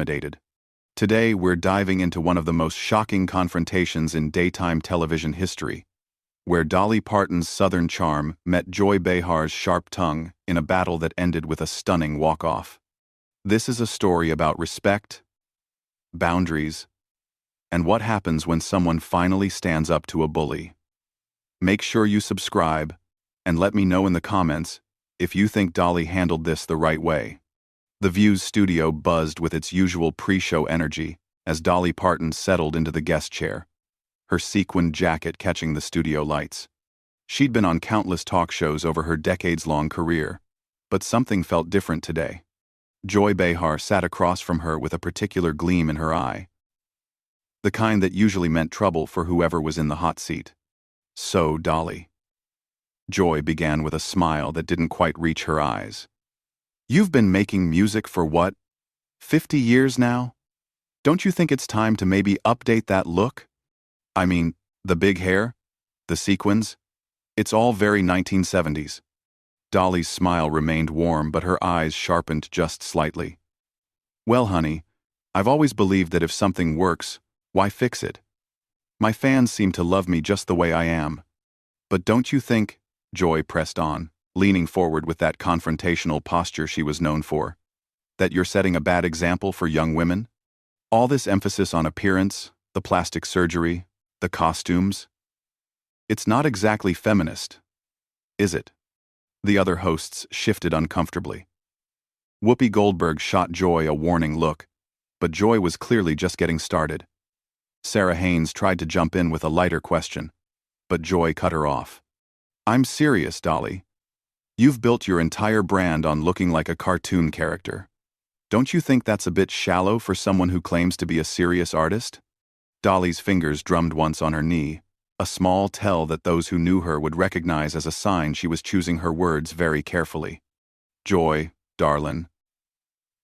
intimidated. Today, we're diving into one of the most shocking confrontations in daytime television history, where Dolly Parton's southern charm met Joy Behar's sharp tongue in a battle that ended with a stunning walk-off. This is a story about respect, boundaries, and what happens when someone finally stands up to a bully. Make sure you subscribe, and let me know in the comments if you think Dolly handled this the right way. The View's studio buzzed with its usual pre-show energy as Dolly Parton settled into the guest chair, her sequined jacket catching the studio lights. She'd been on countless talk shows over her decades-long career, but something felt different today. Joy Behar sat across from her with a particular gleam in her eye, the kind that usually meant trouble for whoever was in the hot seat. "So, Dolly," Joy began with a smile that didn't quite reach her eyes. "You've been making music for what, 50 years now? Don't you think it's time to maybe update that look? I mean, the big hair, the sequins, it's all very 1970s. Dolly's smile remained warm, but her eyes sharpened just slightly. "Well, honey, I've always believed that if something works, why fix it? My fans seem to love me just the way I am. But don't you think," Joy pressed on, leaning forward with that confrontational posture she was known for, "that you're setting a bad example for young women? All this emphasis on appearance, the plastic surgery, the costumes. It's not exactly feminist, is it?" The other hosts shifted uncomfortably. Whoopi Goldberg shot Joy a warning look, but Joy was clearly just getting started. Sarah Haynes tried to jump in with a lighter question, but Joy cut her off. "I'm serious, Dolly. You've built your entire brand on looking like a cartoon character. Don't you think that's a bit shallow for someone who claims to be a serious artist?" Dolly's fingers drummed once on her knee, a small tell that those who knew her would recognize as a sign she was choosing her words very carefully. "Joy, darlin',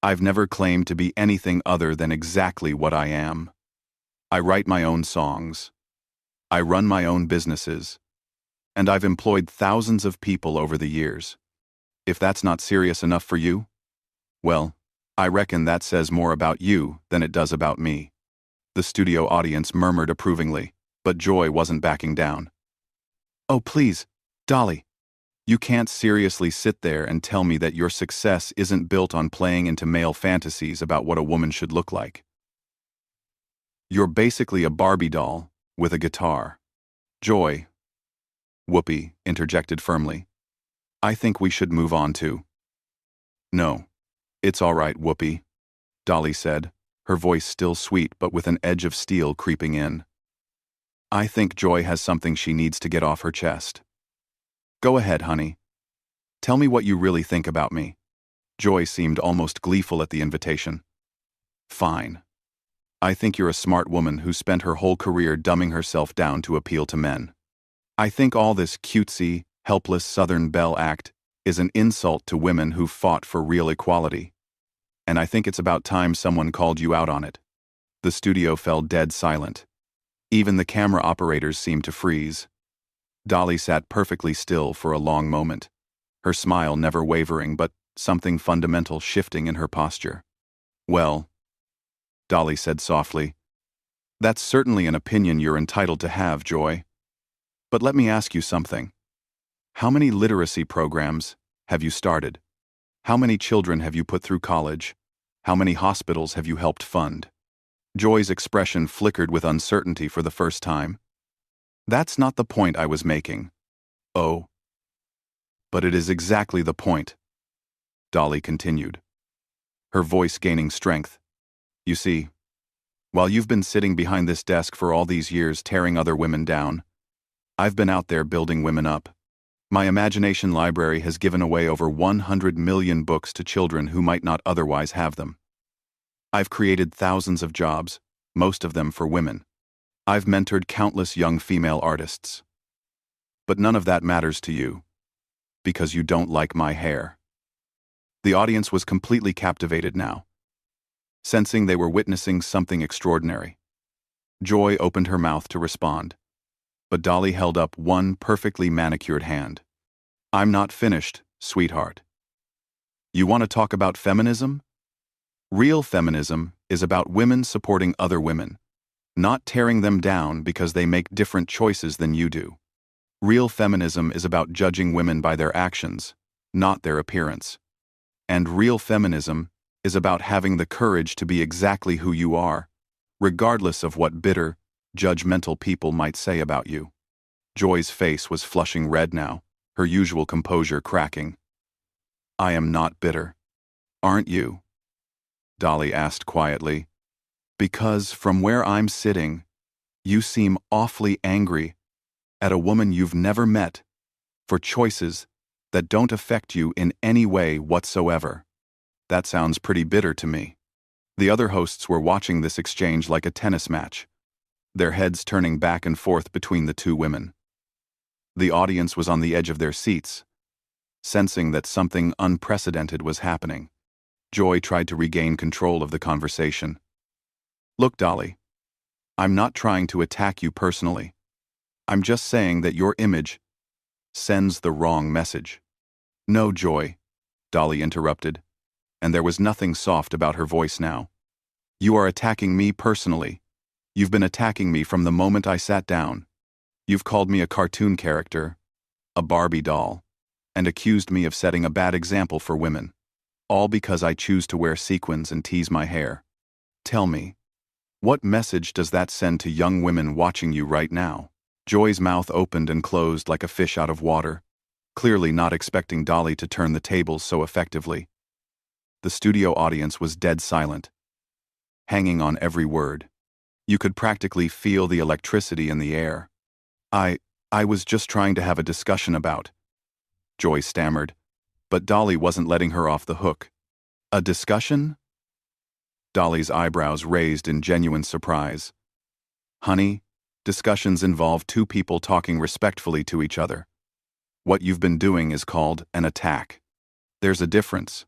I've never claimed to be anything other than exactly what I am. I write my own songs. I run my own businesses. And I've employed thousands of people over the years. If that's not serious enough for you, well, I reckon that says more about you than it does about me." The studio audience murmured approvingly, but Joy wasn't backing down. "Oh, please, Dolly, you can't seriously sit there and tell me that your success isn't built on playing into male fantasies about what a woman should look like. You're basically a Barbie doll with a guitar." "Joy," Whoopi interjected firmly, "I think we should move on to—" "No, it's all right, Whoopi," Dolly said, her voice still sweet but with an edge of steel creeping in. "I think Joy has something she needs to get off her chest. Go ahead, honey. Tell me what you really think about me." Joy seemed almost gleeful at the invitation. "Fine. I think you're a smart woman who spent her whole career dumbing herself down to appeal to men. I think all this cutesy, helpless Southern belle act is an insult to women who've fought for real equality. And I think it's about time someone called you out on it." The studio fell dead silent. Even the camera operators seemed to freeze. Dolly sat perfectly still for a long moment, her smile never wavering but something fundamental shifting in her posture. "Well," Dolly said softly, "that's certainly an opinion you're entitled to have, Joy. But let me ask you something. How many literacy programs have you started? How many children have you put through college? How many hospitals have you helped fund?" Joy's expression flickered with uncertainty for the first time. "That's not the point I was making." "Oh. But it is exactly the point," Dolly continued, her voice gaining strength. "You see, while you've been sitting behind this desk for all these years tearing other women down, I've been out there building women up. My imagination library has given away over 100 million books to children who might not otherwise have them. I've created thousands of jobs, most of them for women. I've mentored countless young female artists. But none of that matters to you, because you don't like my hair." The audience was completely captivated now, sensing they were witnessing something extraordinary. Joy opened her mouth to respond, but Dolly held up one perfectly manicured hand. "I'm not finished, sweetheart. You want to talk about feminism? Real feminism is about women supporting other women, not tearing them down because they make different choices than you do. Real feminism is about judging women by their actions, not their appearance. And real feminism is about having the courage to be exactly who you are, regardless of what bitter, judgmental people might say about you. Joy's face was flushing red now, her usual composure cracking. "I am not bitter. Aren't you?" Dolly asked quietly. "Because from where I'm sitting, you seem awfully angry at a woman you've never met for choices that don't affect you in any way whatsoever." That sounds pretty bitter to me. The other hosts were watching this exchange like a tennis match, their heads turning back and forth between the two women. The audience was on the edge of their seats, sensing that something unprecedented was happening. Joy tried to regain control of the conversation. "Look, Dolly, I'm not trying to attack you personally. I'm just saying that your image sends the wrong message." "No, Joy," Dolly interrupted, and there was nothing soft about her voice now. "You are attacking me personally. You've been attacking me from the moment I sat down. You've called me a cartoon character, a Barbie doll, and accused me of setting a bad example for women, all because I choose to wear sequins and tease my hair. Tell me, what message does that send to young women watching you right now?" Joy's mouth opened and closed like a fish out of water, clearly not expecting Dolly to turn the tables so effectively. The studio audience was dead silent, hanging on every word. You could practically feel the electricity in the air. I was just trying to have a discussion about," Joy stammered, but Dolly wasn't letting her off the hook. "A discussion?" Dolly's eyebrows raised in genuine surprise. "Honey, discussions involve two people talking respectfully to each other. What you've been doing is called an attack. There's a difference.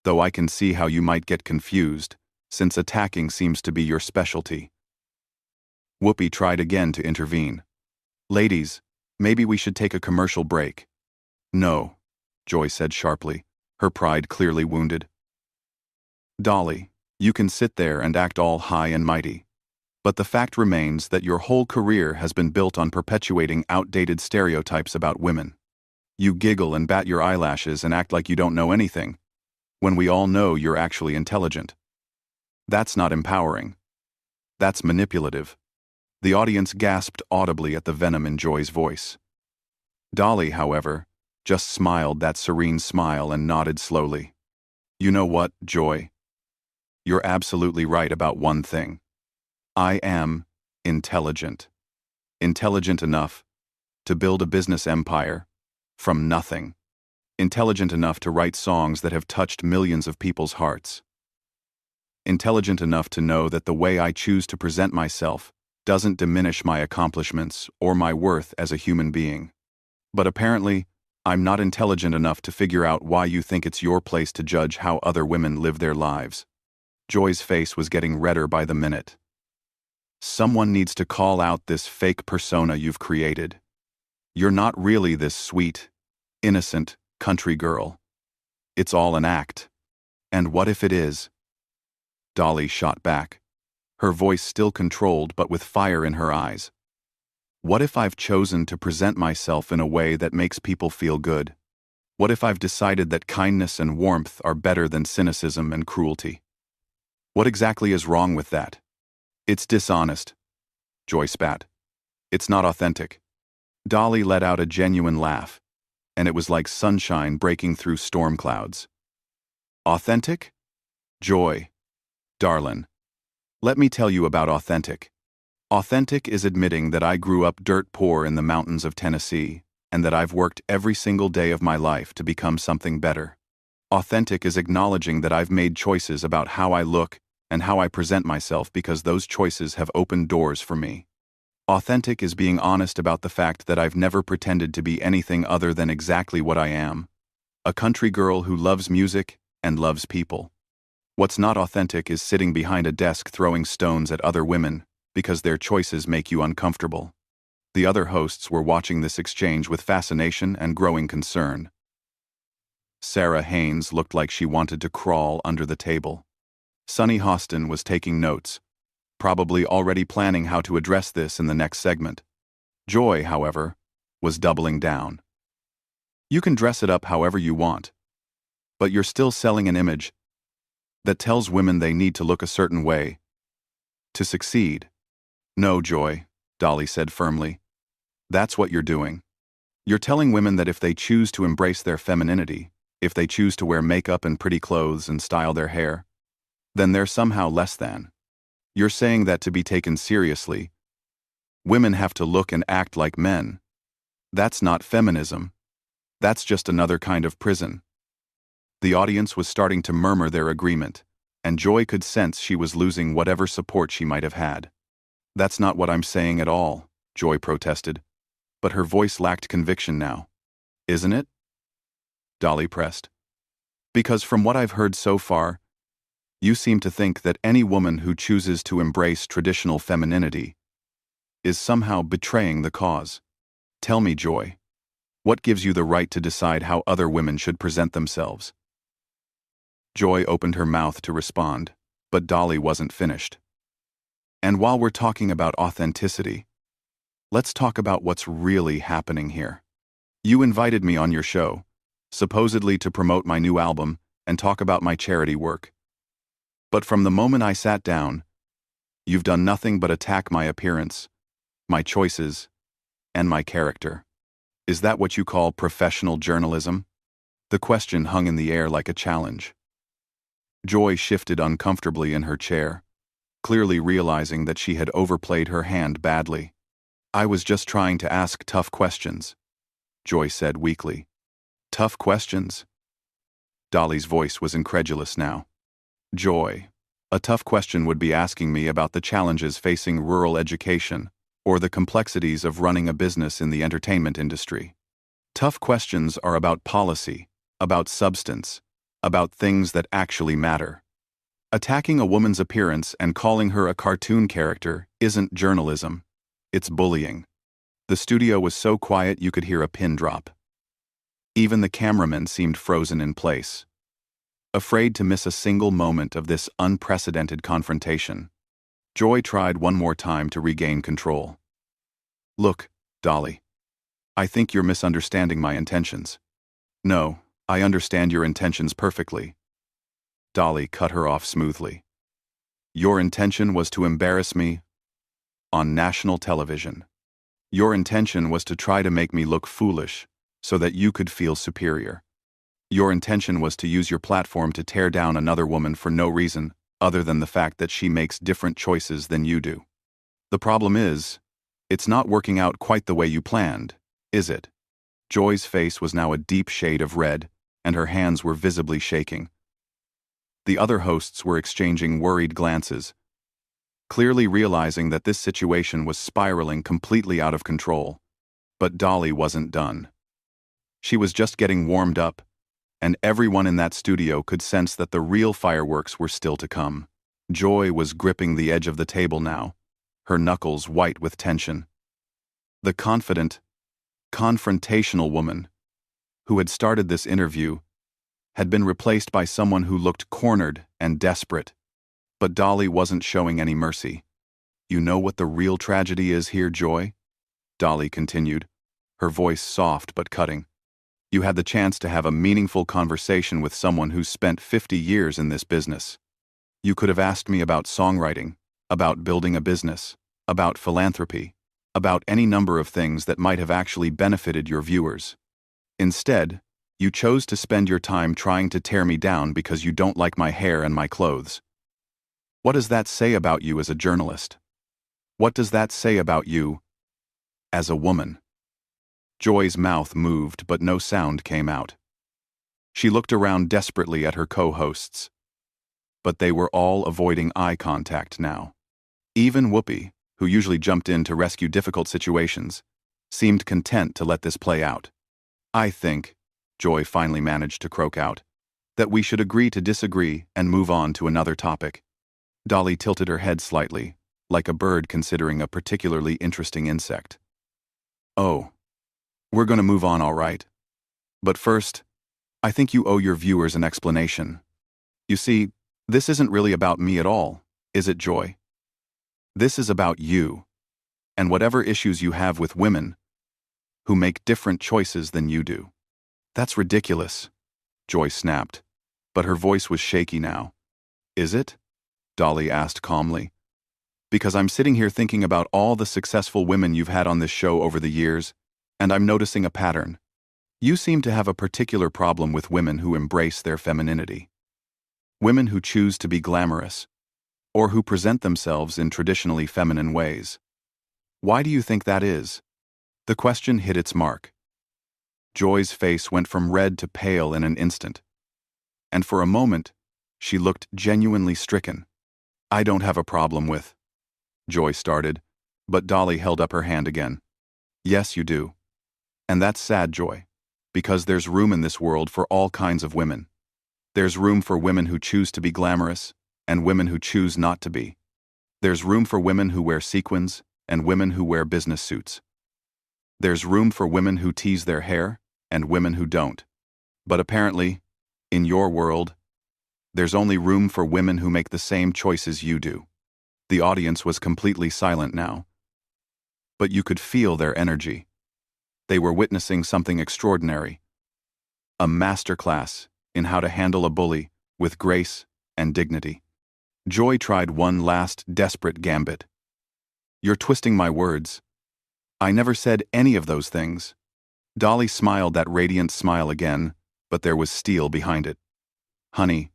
Though I can see how you might get confused, since attacking seems to be your specialty." Whoopi tried again to intervene. "Ladies, maybe we should take a commercial break." "No," Joy said sharply, her pride clearly wounded. "Dolly, you can sit there and act all high and mighty. But the fact remains that your whole career has been built on perpetuating outdated stereotypes about women. You giggle and bat your eyelashes and act like you don't know anything, when we all know you're actually intelligent. That's not empowering. That's manipulative." The audience gasped audibly at the venom in Joy's voice. Dolly, however, just smiled that serene smile and nodded slowly. "You know what, Joy? You're absolutely right about one thing. I am intelligent. Intelligent enough to build a business empire from nothing. Intelligent enough to write songs that have touched millions of people's hearts. Intelligent enough to know that the way I choose to present myself doesn't diminish my accomplishments or my worth as a human being. But apparently, I'm not intelligent enough to figure out why you think it's your place to judge how other women live their lives." Joy's face was getting redder by the minute. "Someone needs to call out this fake persona you've created. You're not really this sweet, innocent country girl. It's all an act. And what if it is?" Dolly shot back, her voice still controlled but with fire in her eyes. "What if I've chosen to present myself in a way that makes people feel good? What if I've decided that kindness and warmth are better than cynicism and cruelty? What exactly is wrong with that?" "It's dishonest," Joy spat. "It's not authentic." Dolly let out a genuine laugh, and it was like sunshine breaking through storm clouds. "Authentic? Joy, darlin', let me tell you about authentic. Authentic is admitting that I grew up dirt poor in the mountains of Tennessee, and that I've worked every single day of my life to become something better. Authentic is acknowledging that I've made choices about how I look and how I present myself because those choices have opened doors for me. Authentic is being honest about the fact that I've never pretended to be anything other than exactly what I am, a country girl who loves music and loves people. What's not authentic is sitting behind a desk throwing stones at other women because their choices make you uncomfortable." The other hosts were watching this exchange with fascination and growing concern. Sarah Haynes looked like she wanted to crawl under the table. Sunny Hostin was taking notes, probably already planning how to address this in the next segment. Joy, however, was doubling down. You can dress it up however you want, but you're still selling an image that tells women they need to look a certain way to succeed. No, Joy, Dolly said firmly. That's what you're doing. You're telling women that if they choose to embrace their femininity, if they choose to wear makeup and pretty clothes and style their hair, then they're somehow less than. You're saying that to be taken seriously, women have to look and act like men. That's not feminism. That's just another kind of prison. The audience was starting to murmur their agreement, and Joy could sense she was losing whatever support she might have had. That's not what I'm saying at all, Joy protested, but her voice lacked conviction now. Isn't it? Dolly pressed. Because from what I've heard so far, you seem to think that any woman who chooses to embrace traditional femininity is somehow betraying the cause. Tell me, Joy, what gives you the right to decide how other women should present themselves? Joy opened her mouth to respond, but Dolly wasn't finished. And while we're talking about authenticity, let's talk about what's really happening here. You invited me on your show, supposedly to promote my new album and talk about my charity work. But from the moment I sat down, you've done nothing but attack my appearance, my choices, and my character. Is that what you call professional journalism? The question hung in the air like a challenge. Joy shifted uncomfortably in her chair, clearly realizing that she had overplayed her hand badly. I was just trying to ask tough questions, Joy said weakly. Tough questions? Dolly's voice was incredulous now. Joy, a tough question would be asking me about the challenges facing rural education or the complexities of running a business in the entertainment industry. Tough questions are about policy, about substance, about things that actually matter. Attacking a woman's appearance and calling her a cartoon character isn't journalism. It's bullying. The studio was so quiet you could hear a pin drop. Even the cameramen seemed frozen in place, afraid to miss a single moment of this unprecedented confrontation. Joy tried one more time to regain control. Look, Dolly, I think you're misunderstanding my intentions. No, I understand your intentions perfectly. Dolly cut her off smoothly. Your intention was to embarrass me on national television. Your intention was to try to make me look foolish so that you could feel superior. Your intention was to use your platform to tear down another woman for no reason other than the fact that she makes different choices than you do. The problem is, it's not working out quite the way you planned, is it? Joy's face was now a deep shade of red, and her hands were visibly shaking. The other hosts were exchanging worried glances, clearly realizing that this situation was spiraling completely out of control. But Dolly wasn't done. She was just getting warmed up, and everyone in that studio could sense that the real fireworks were still to come. Joy was gripping the edge of the table now, her knuckles white with tension. The confident, confrontational woman who had started this interview had been replaced by someone who looked cornered and desperate. But Dolly wasn't showing any mercy. You know what the real tragedy is here, Joy? Dolly continued, her voice soft but cutting. You had the chance to have a meaningful conversation with someone who's spent 50 years in this business. You could have asked me about songwriting, about building a business, about philanthropy, about any number of things that might have actually benefited your viewers. Instead, you chose to spend your time trying to tear me down because you don't like my hair and my clothes. What does that say about you as a journalist? What does that say about you as a woman? Joy's mouth moved, but no sound came out. She looked around desperately at her co-hosts, but they were all avoiding eye contact now. Even Whoopi, who usually jumped in to rescue difficult situations, seemed content to let this play out. I think, Joy finally managed to croak out, that we should agree to disagree and move on to another topic. Dolly tilted her head slightly, like a bird considering a particularly interesting insect. Oh, we're going to move on, all right. But first, I think you owe your viewers an explanation. You see, This isn't really about me at all, is it, Joy? This is about you, and whatever issues you have with women who make different choices than you do. That's ridiculous, Joy snapped, but her voice was shaky now. Is it? Dolly asked calmly. Because I'm sitting here thinking about all the successful women you've had on this show over the years, and I'm noticing a pattern. You seem to have a particular problem with women who embrace their femininity. Women who choose to be glamorous, or who present themselves in traditionally feminine ways. Why do you think that is? The question hit its mark. Joy's face went from red to pale in an instant, and for a moment, she looked genuinely stricken. I don't have a problem with, Joy started, but Dolly held up her hand again. Yes, you do. And that's sad, Joy, because there's room in this world for all kinds of women. There's room for women who choose to be glamorous, and women who choose not to be. There's room for women who wear sequins, and women who wear business suits. There's room for women who tease their hair, and women who don't. But apparently, in your world, there's only room for women who make the same choices you do. The audience was completely silent now. But you could feel their energy. They were witnessing something extraordinary. A masterclass in how to handle a bully with grace and dignity. Joy tried one last desperate gambit. You're twisting my words. I never said any of those things. Dolly smiled that radiant smile again, but there was steel behind it. Honey,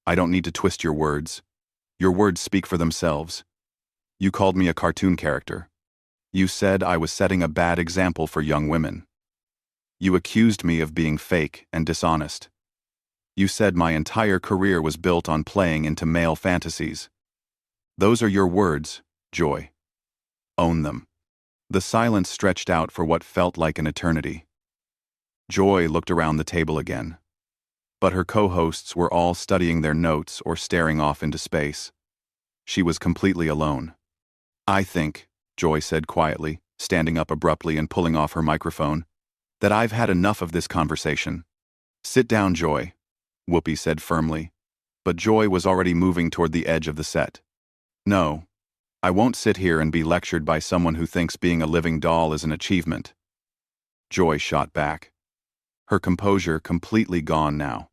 I don't need to twist your words. Your words speak for themselves. You called me a cartoon character. You said I was setting a bad example for young women. You accused me of being fake and dishonest. You said my entire career was built on playing into male fantasies. Those are your words, Joy. Own them. The silence stretched out for what felt like an eternity. Joy looked around the table again. But her co-hosts were all studying their notes or staring off into space. She was completely alone. I think, Joy said quietly, standing up abruptly and pulling off her microphone, that I've had enough of this conversation. Sit down, Joy, Whoopi said firmly, but Joy was already moving toward the edge of the set. No, I won't sit here and be lectured by someone who thinks being a living doll is an achievement. Joy shot back. Her composure completely gone now.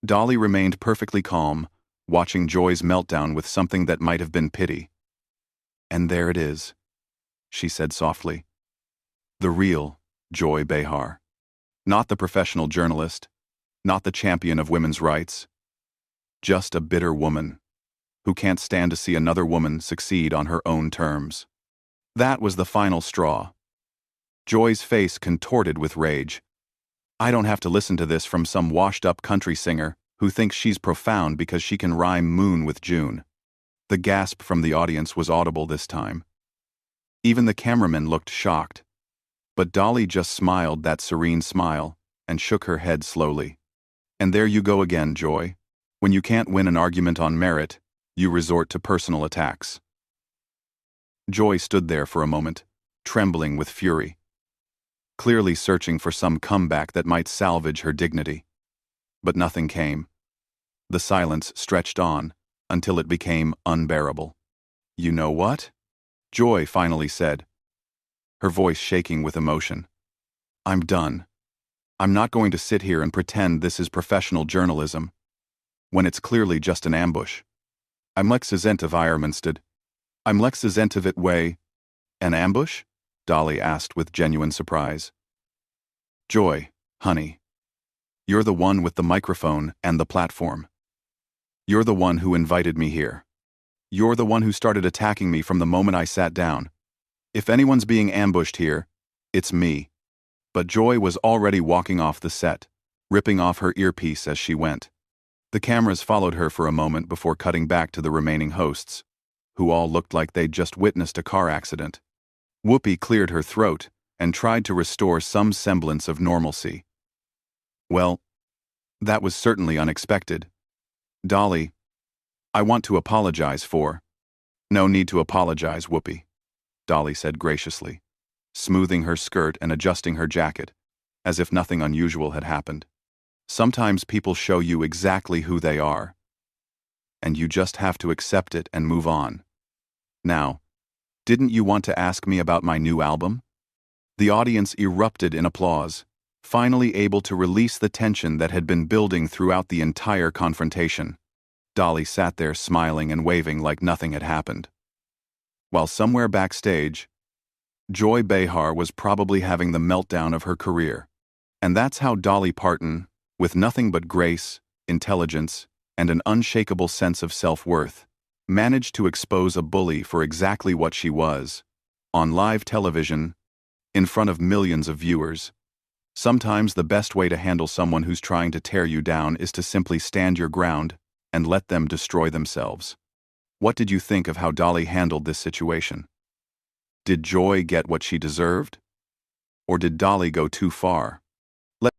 Dolly remained perfectly calm, watching Joy's meltdown with something that might have been pity. And there it is, she said softly. The real Joy Behar. Not the professional journalist, not the champion of women's rights. Just a bitter woman who can't stand to see another woman succeed on her own terms. That was the final straw. Joy's face contorted with rage. I don't have to listen to this from some washed-up country singer who thinks she's profound because she can rhyme moon with June. The gasp from the audience was audible this time. Even the cameraman looked shocked. But Dolly just smiled that serene smile and shook her head slowly. And there you go again, Joy. When you can't win an argument on merit, you resort to personal attacks. Joy stood there for a moment, trembling with fury, clearly searching for some comeback that might salvage her dignity. But nothing came. The silence stretched on until it became unbearable. You know what? Joy finally said, her voice shaking with emotion. I'm done. I'm not going to sit here and pretend this is professional journalism, when it's clearly just an ambush. I'm Lexazentiv Iremensted. I'm Lexazentiv way. An ambush? Dolly asked with genuine surprise. Joy, honey. You're the one with the microphone and the platform. You're the one who invited me here. You're the one who started attacking me from the moment I sat down. If anyone's being ambushed here, it's me. But Joy was already walking off the set, ripping off her earpiece as she went. The cameras followed her for a moment before cutting back to the remaining hosts, who all looked like they'd just witnessed a car accident. Whoopi cleared her throat and tried to restore some semblance of normalcy. Well, that was certainly unexpected. Dolly, I want to apologize for— No need to apologize, Whoopi, Dolly said graciously, smoothing her skirt and adjusting her jacket, as if nothing unusual had happened. Sometimes people show you exactly who they are. and you just have to accept it and move on. Now, didn't you want to ask me about my new album? The audience erupted in applause, finally able to release the tension that had been building throughout the entire confrontation. Dolly sat there smiling and waving like nothing had happened. While somewhere backstage, Joy Behar was probably having the meltdown of her career. And that's how Dolly Parton, with nothing but grace, intelligence, and an unshakable sense of self-worth, managed to expose a bully for exactly what she was, on live television, in front of millions of viewers. Sometimes the best way to handle someone who's trying to tear you down is to simply stand your ground and let them destroy themselves. What did you think of how Dolly handled this situation? Did Joy get what she deserved? Or did Dolly go too far?